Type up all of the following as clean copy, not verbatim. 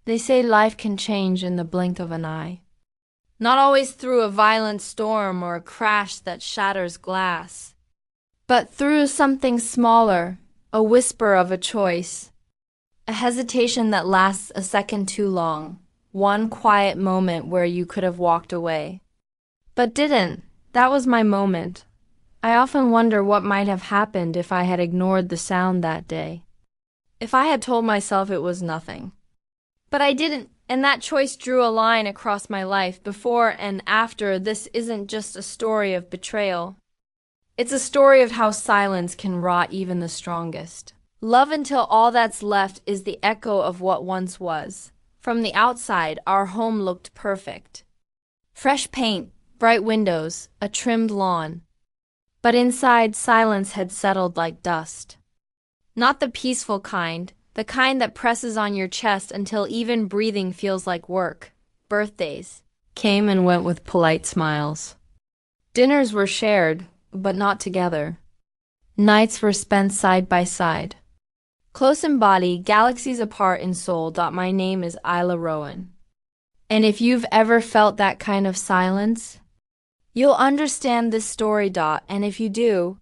They say life can change in the blink of an eye. Not always through a violent storm or a crash that shatters glass, but through something smaller, a whisper of a choice, a hesitation that lasts a second too long, one quiet moment where you could have walked away, but didn't. That was my moment. I often wonder what might have happened if I had ignored the sound that day. If I had told myself it was nothing. But I didn't, and that choice drew a line across my life. Before and after, this isn't just a story of betrayal. It's a story of how silence can rot even the strongest. Love until all that's left is the echo of what once was. From the outside, our home looked perfect. Fresh paint, bright windows, a trimmed lawn. But inside, silence had settled like dust. Not the peaceful kind, the kind that presses on your chest until even breathing feels like work. Birthdays came and went with polite smiles. Dinners were shared, but not together. Nights were spent side by side. Close in body, galaxies apart in soul. My name is Isla Rowan. And if you've ever felt that kind of silence, you'll understand this story. And if you do,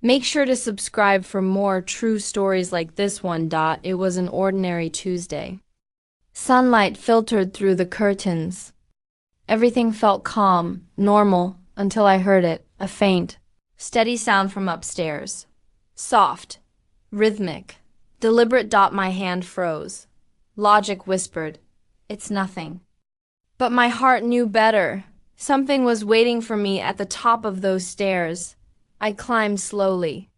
make sure to subscribe for more true stories like this one. It was an ordinary Tuesday. Sunlight filtered through the curtains. Everything felt calm, normal, until I heard it, a faint, steady sound from upstairs. Soft, rhythmic, deliberate. My hand froze. Logic whispered, "It's nothing." But my heart knew better. Something was waiting for me at the top of those stairs. I climbed slowly.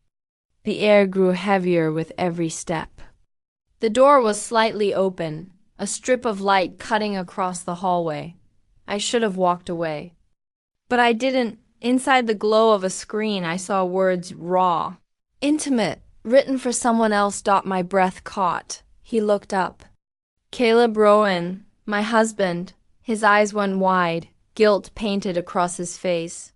The air grew heavier with every step. The door was slightly open, a strip of light cutting across the hallway. I should have walked away. But I didn't. Inside the glow of a screen, I saw words raw, intimate, written for someone else. My breath caught. He looked up. Caleb Rowan, my husband. His eyes went wide, guilt painted across his face.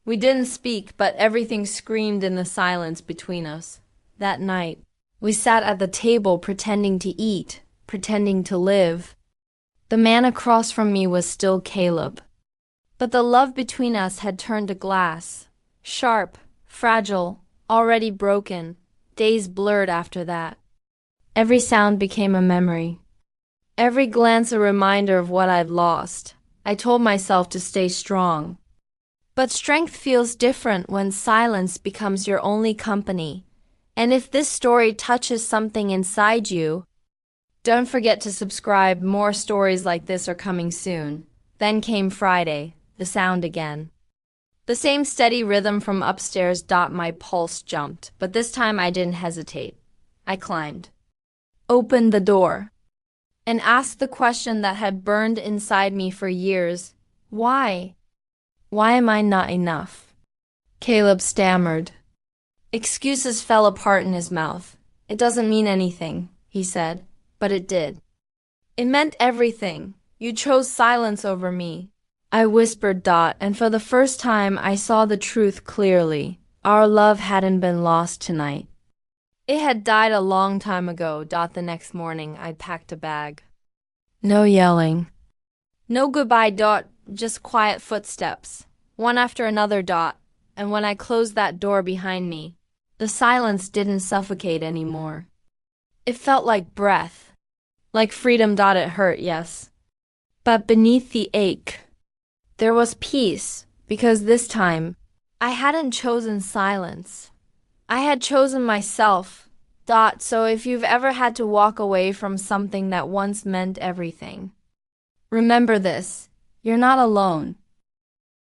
We didn't speak, but everything screamed in the silence between us. That night, we sat at the table pretending to eat, pretending to live. The man across from me was still Caleb. But the love between us had turned to glass. Sharp, fragile, already broken. Days blurred after that. Every sound became a memory. Every glance a reminder of what I'd lost. I told myself to stay strong. But strength feels different when silence becomes your only company. And if this story touches something inside you, don't forget to subscribe. More stories like this are coming soon. Then came Friday, the sound again. The same steady rhythm from upstairs. My pulse jumped, but this time I didn't hesitate. I climbed, opened the door, and asked the question that had burned inside me for years. Why? Why am I not enough? Caleb stammered. Excuses fell apart in his mouth. It doesn't mean anything, he said, but it did. It meant everything. You chose silence over me. I whispered. And for the first time I saw the truth clearly. Our love hadn't been lost tonight. It had died a long time ago. The next morning I packed a bag. No yelling. No goodbye. Just quiet footsteps, one after another. And when I closed that door behind me, the silence didn't suffocate anymore. It felt like breath. Like freedom. It hurt, yes. But beneath the ache, there was peace, because this time, I hadn't chosen silence. I had chosen myself. So if you've ever had to walk away from something that once meant everything, remember this: you're not alone.